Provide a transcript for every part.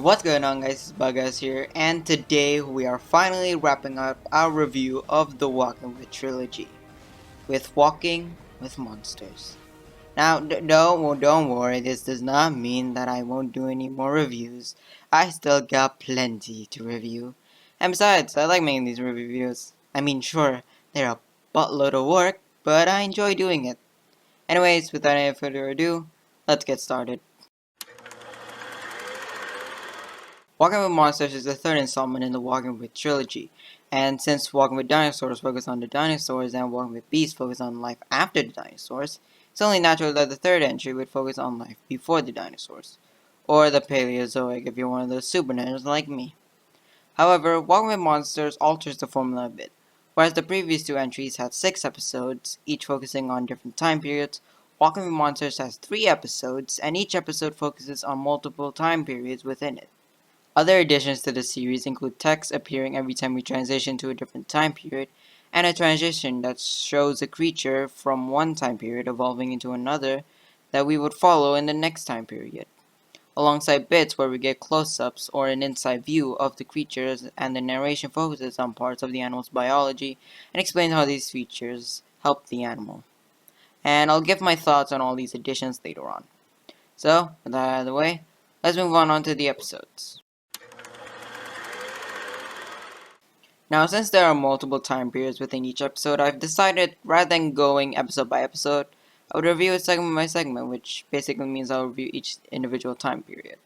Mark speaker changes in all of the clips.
Speaker 1: What's going on, guys? It's Buggaz here, and today we are finally wrapping up our review of the Walking with trilogy with Walking with Monsters. Now, don't worry, this does not mean that I won't do any more reviews. I still got plenty to review. And besides, I like making these reviews. I mean, sure, they're a buttload of work, but I enjoy doing it. Anyways, without any further ado, let's get started. Walking with Monsters is the third installment in the Walking with trilogy, and since Walking with Dinosaurs focused on the dinosaurs and Walking with Beasts focused on life after the dinosaurs, it's only natural that the third entry would focus on life before the dinosaurs, or the Paleozoic if you're one of those super nerds like me. However, Walking with Monsters alters the formula a bit. Whereas the previous two entries had 6 episodes, each focusing on different time periods, Walking with Monsters has 3 episodes, and each episode focuses on multiple time periods within it. Other additions to the series include text appearing every time we transition to a different time period, and a transition that shows a creature from one time period evolving into another that we would follow in the next time period, alongside bits where we get close-ups or an inside view of the creatures, and the narration focuses on parts of the animal's biology and explains how these features help the animal. And I'll give my thoughts on all these additions later on. So, with that out of the way, let's move on to the episodes. Now, since there are multiple time periods within each episode, I've decided rather than going episode by episode, I would review it segment by segment, which basically means I'll review each individual time period.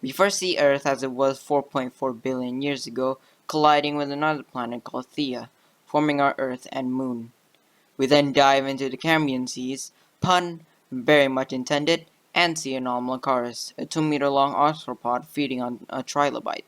Speaker 1: We first see Earth as it was 4.4 billion years ago, colliding with another planet called Theia, forming our Earth and Moon. We then dive into the Cambrian seas, pun very much intended, and see Anomalcaris, a 2-meter long arthropod feeding on a trilobite.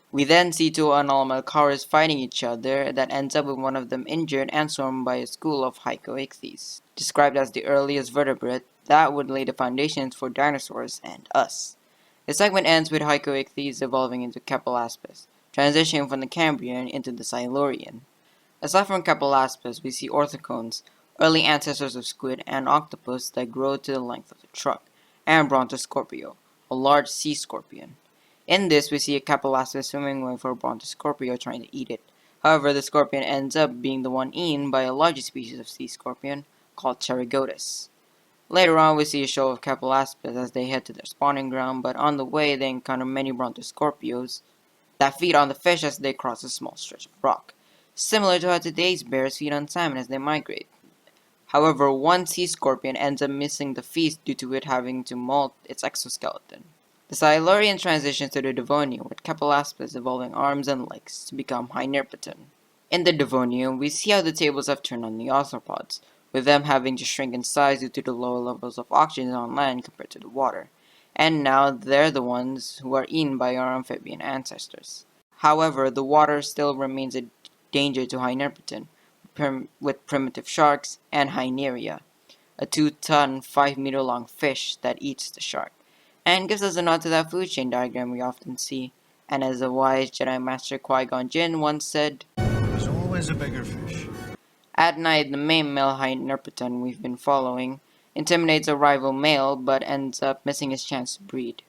Speaker 1: We then see two Anomalcaris fighting each other that ends up with one of them injured and swarmed by a school of Hycoichthyes, described as the earliest vertebrate that would lay the foundations for dinosaurs and us. The segment ends with Hycoichthyes evolving into Capolaspis, transitioning from the Cambrian into the Silurian. Aside from Capolaspis, we see orthocones, early ancestors of squid and octopus that grow to the length of a truck, and Brontoscorpio, a large sea scorpion. In this, we see a Capolaspis swimming away for a Brontoscorpio trying to eat it. However, the scorpion ends up being the one eaten by a larger species of sea scorpion called Pterygotus. Later on, we see a show of Capolaspis as they head to their spawning ground, but on the way they encounter many Brontoscorpios that feed on the fish as they cross a small stretch of rock, similar to how today's bears feed on salmon as they migrate. However, one sea scorpion ends up missing the feast due to it having to molt its exoskeleton. The Silurian transitions to the Devonian, with Capolaspis evolving arms and legs to become Hynirpeton. In the Devonian, we see how the tables have turned on the arthropods, with them having to shrink in size due to the lower levels of oxygen on land compared to the water, and now they're the ones who are eaten by our amphibian ancestors. However, the water still remains a danger to Hynirpeton, with primitive sharks and Hyneria, a 2-ton, 5-meter long fish that eats the shark, and gives us a nod to that food chain diagram we often see. And as the wise Jedi Master Qui-Gon Jinn once said,
Speaker 2: "There's always a bigger fish."
Speaker 1: at night the main male Hynirpeton we've been following intimidates a rival male but ends up missing his chance to breed.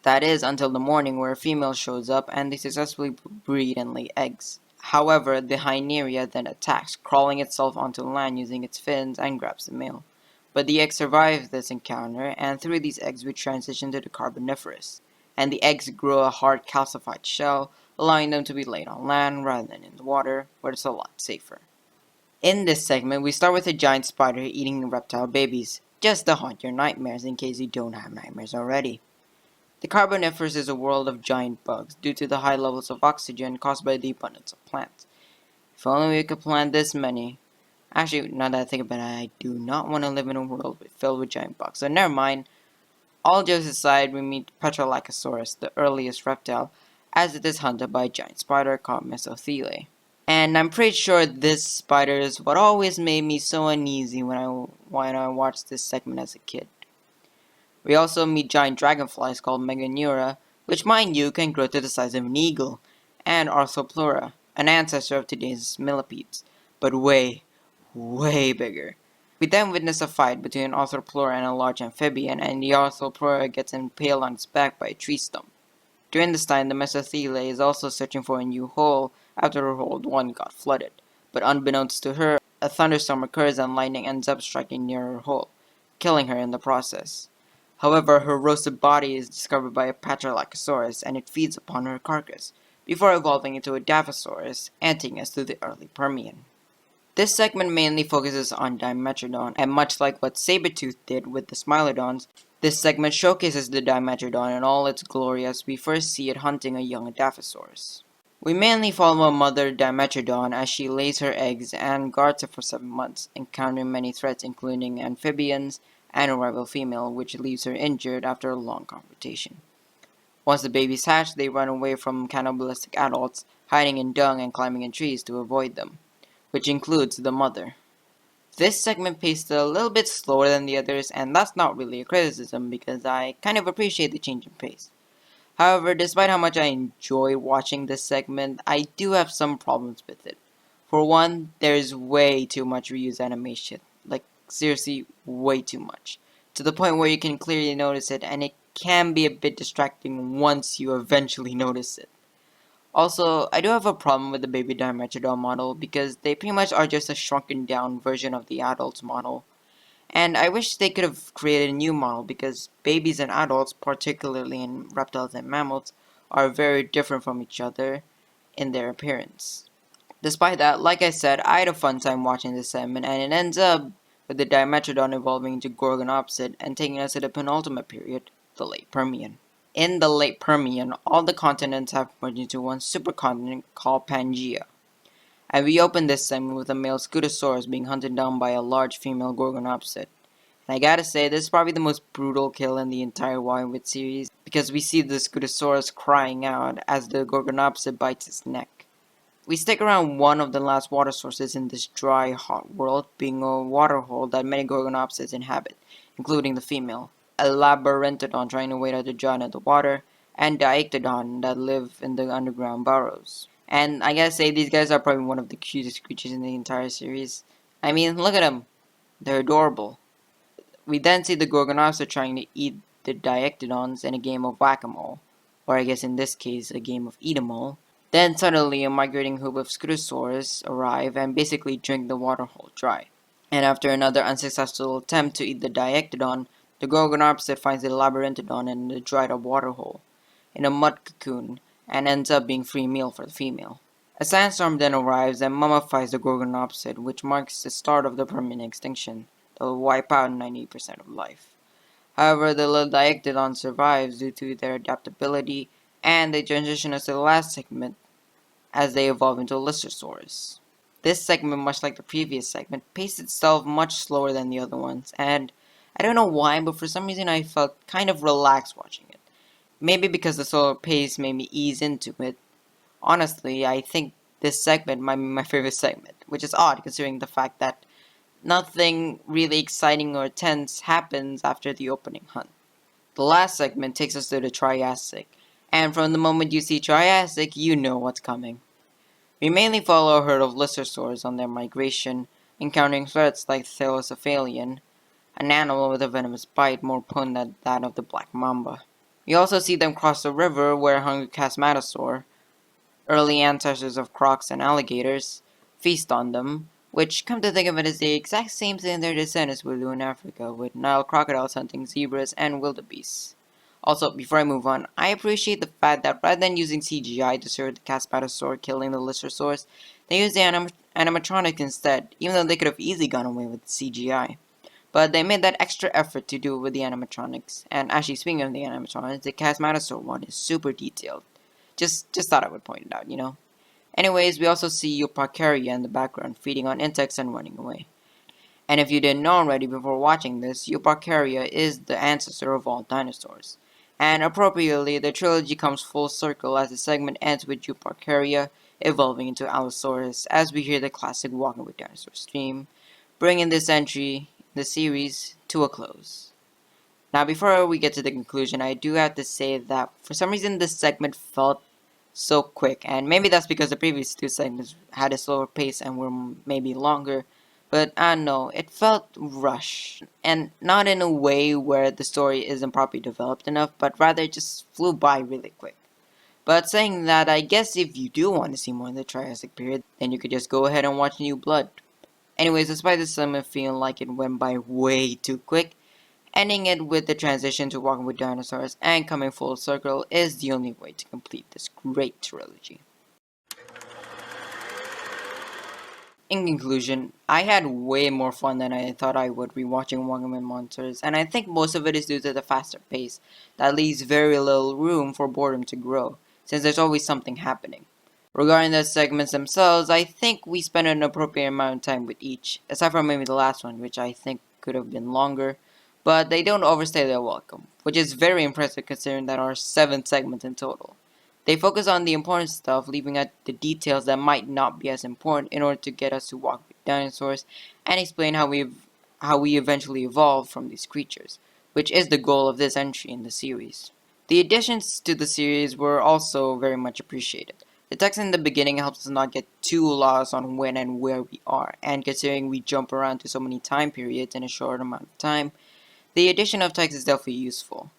Speaker 1: That is until the morning where a female shows up and they successfully breed and lay eggs. However, the Hyneria then attacks, crawling itself onto land using its fins and grabs the male. But the eggs survive this encounter, and through these eggs we transition to the Carboniferous, and the eggs grow a hard calcified shell, allowing them to be laid on land rather than in the water, where it's a lot safer. In this segment, we start with a giant spider eating reptile babies, just to haunt your nightmares in case you don't have nightmares already. The Carboniferous is a world of giant bugs due to the high levels of oxygen caused by the abundance of plants. If only we could plant this many. Actually, now that I think about it, I do not want to live in a world filled with giant bugs. So never mind. All jokes aside, we meet Petrolachosaurus, the earliest reptile, as it is hunted by a giant spider called Mesothele. And I'm pretty sure this spider is what always made me so uneasy when I watched this segment as a kid. We also meet giant dragonflies called Meganeura, which mind you can grow to the size of an eagle, and Arthropleura, an ancestor of today's millipedes, but way, way bigger. We then witness a fight between an Arthropleura and a large amphibian, and the Arthropleura gets impaled on its back by a tree stump. During this time, the Mesothele is also searching for a new hole after her old one got flooded. But unbeknownst to her, a thunderstorm occurs and lightning ends up striking near her hole, killing her in the process. However, her roasted body is discovered by a Patrolochosaurus and it feeds upon her carcass, before evolving into a Dilophosaurus and taking us to the early Permian. This segment mainly focuses on Dimetrodon, and much like what Sabretooth did with the Smilodons, this segment showcases the Dimetrodon in all its glory as we first see it hunting a young Dilophosaurus. We mainly follow a mother Dimetrodon as she lays her eggs and guards it for 7 months, encountering many threats including amphibians and a rival female, which leaves her injured after a long confrontation. Once the babies hatch, they run away from cannibalistic adults, hiding in dung and climbing in trees to avoid them, which includes the mother. This segment paced a little bit slower than the others, and that's not really a criticism because I kind of appreciate the change in pace. However, despite how much I enjoy watching this segment, I do have some problems with it. For one, there's way too much reused animation. Like, seriously, way too much. To the point where you can clearly notice it, and it can be a bit distracting once you eventually notice it. Also, I do have a problem with the baby Dimetrodon model because they pretty much are just a shrunken down version of the adults model. And I wish they could have created a new model because babies and adults, particularly in reptiles and mammals, are very different from each other in their appearance. Despite that, like I said, I had a fun time watching this segment, and it ends up with the Dimetrodon evolving into Gorgonopsid and taking us to the penultimate period, the late Permian. In the late Permian, all the continents have merged into one supercontinent called Pangaea. And we open this segment with a male Scutosaurus being hunted down by a large female Gorgonopsid. And I gotta say, this is probably the most brutal kill in the entire Wildwood series, because we see the Scutosaurus crying out as the Gorgonopsid bites its neck. We stick around one of the last water sources in this dry, hot world, being a waterhole that many Gorgonopsids inhabit, including the female, a Labyrinthodon trying to wade out the giant of the water, and Dictodon that live in the underground burrows. And I gotta say, these guys are probably one of the cutest creatures in the entire series. I mean, look at them. They're adorable. We then see the Gorgonopsid trying to eat the Dictodons in a game of whack-a-mole. Or I guess in this case, a game of eat-a-mole. Then suddenly a migrating hoop of Scutosaurus arrive and basically drink the waterhole dry. And after another unsuccessful attempt to eat the Dictodon, the Gorgonopsid finds the Labyrinthodon in the dried up waterhole, in a mud cocoon, and ends up being free meal for the female. A sandstorm then arrives and mummifies the Gorgonopsid, which marks the start of the permanent extinction that will wipe out 90% of life. However, the little Dictodon survives due to their adaptability, and they transition us to the last segment as they evolve into Lysosaurus. This segment, much like the previous segment, paced itself much slower than the other ones, and I don't know why, but for some reason I felt kind of relaxed watching it. Maybe because the slower pace made me ease into it. Honestly, I think this segment might be my favorite segment, which is odd considering the fact that nothing really exciting or tense happens after the opening hunt. The last segment takes us to the Triassic, and from the moment you see Triassic, you know what's coming. We mainly follow a herd of Lysosaurs on their migration, encountering threats like Thalassophalan, an animal with a venomous bite more potent than that of the black mamba. We also see them cross the river where hungry Casmatosaur, early ancestors of crocs and alligators, feast on them, which, come to think of it, is the exact same thing their descendants will do in Africa, with Nile crocodiles hunting zebras and wildebeests. Also, before I move on, I appreciate the fact that rather than using CGI to show the Casmatosaur killing the Lysosaurus, they used the animatronic instead, even though they could have easily gone away with CGI. But they made that extra effort to do it with the animatronics. And actually, speaking of the animatronics, the Casmatosaur one is super detailed. Just thought I would point it out, you know? Anyways, we also see Euparkeria in the background, feeding on insects and running away. And if you didn't know already before watching this, Euparkeria is the ancestor of all dinosaurs. And appropriately, the trilogy comes full circle as the segment ends with Euparkeria evolving into Allosaurus as we hear the classic Walking with Dinosaurs theme, bringing this entry in the series to a close. Now, before we get to the conclusion, I do have to say that for some reason this segment felt so quick, and maybe that's because the previous two segments had a slower pace and were maybe longer, but I don't know, it felt rushed, and not in a way where the story isn't properly developed enough, but rather it just flew by really quick. But saying that, I guess if you do want to see more in the Triassic period, then you could just go ahead and watch New Blood. Anyways, despite this segment feeling like it went by way too quick, ending it with the transition to Walking with Dinosaurs and coming full circle is the only way to complete this great trilogy. In conclusion, I had way more fun than I thought I would rewatching Walking with Monsters, and I think most of it is due to the faster pace that leaves very little room for boredom to grow, since there's always something happening. Regarding the segments themselves, I think we spent an appropriate amount of time with each, aside from maybe the last one, which I think could have been longer, but they don't overstay their welcome, which is very impressive considering there are 7 segments in total. They focus on the important stuff, leaving out the details that might not be as important in order to get us to walk with dinosaurs and explain how we eventually evolved from these creatures, which is the goal of this entry in the series. The additions to the series were also very much appreciated. The text in the beginning helps us not get too lost on when and where we are, and considering we jump around to so many time periods in a short amount of time, the addition of text is definitely useful.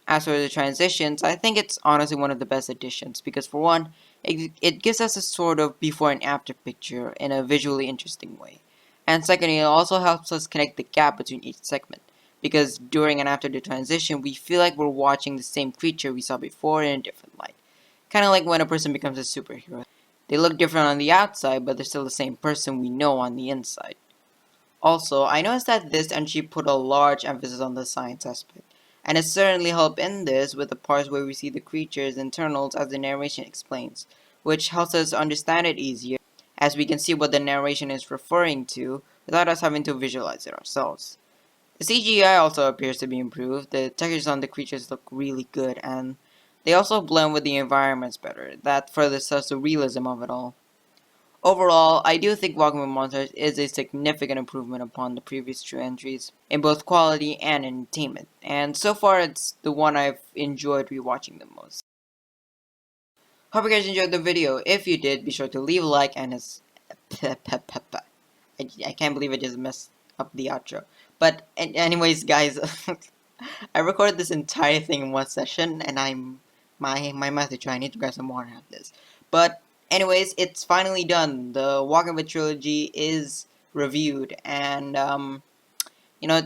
Speaker 1: As for the transitions, I think it's honestly one of the best additions because, for one, it gives us a sort of before and after picture in a visually interesting way. And secondly, it also helps us connect the gap between each segment because during and after the transition, we feel like we're watching the same creature we saw before in a different light. Kind of like when a person becomes a superhero. They look different on the outside, but they're still the same person we know on the inside. Also, I noticed that this entry put a large emphasis on the science aspect, and it certainly helped in this with the parts where we see the creature's internals as the narration explains, which helps us understand it easier as we can see what the narration is referring to without us having to visualize it ourselves. The CGI also appears to be improved, the textures on the creatures look really good, and they also blend with the environments better, that further sells the realism of it all. Overall, I do think Walking with Monsters is a significant improvement upon the previous two entries in both quality and entertainment, and so far it's the one I've enjoyed rewatching the most. Hope you guys enjoyed the video. If you did, be sure to leave a like and I can't believe I just messed up the outro. But anyways, guys, I recorded this entire thing in one session, and my mouth is dry. I need to grab some water after this. But anyways, it's finally done. The Walking with trilogy is reviewed, and you know,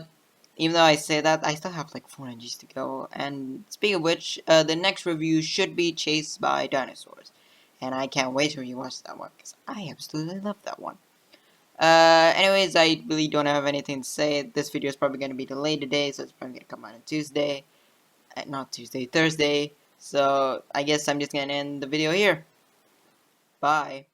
Speaker 1: even though I say that, I still have like 4 entries to go. And speaking of which, the next review should be Chased by Dinosaurs, and I can't wait to rewatch that one because I absolutely love that one. Anyways, I really don't have anything to say. This video is probably going to be delayed today, so it's probably going to come out on Tuesday. Not Tuesday, Thursday. So, I guess I'm just going to end the video here. Bye.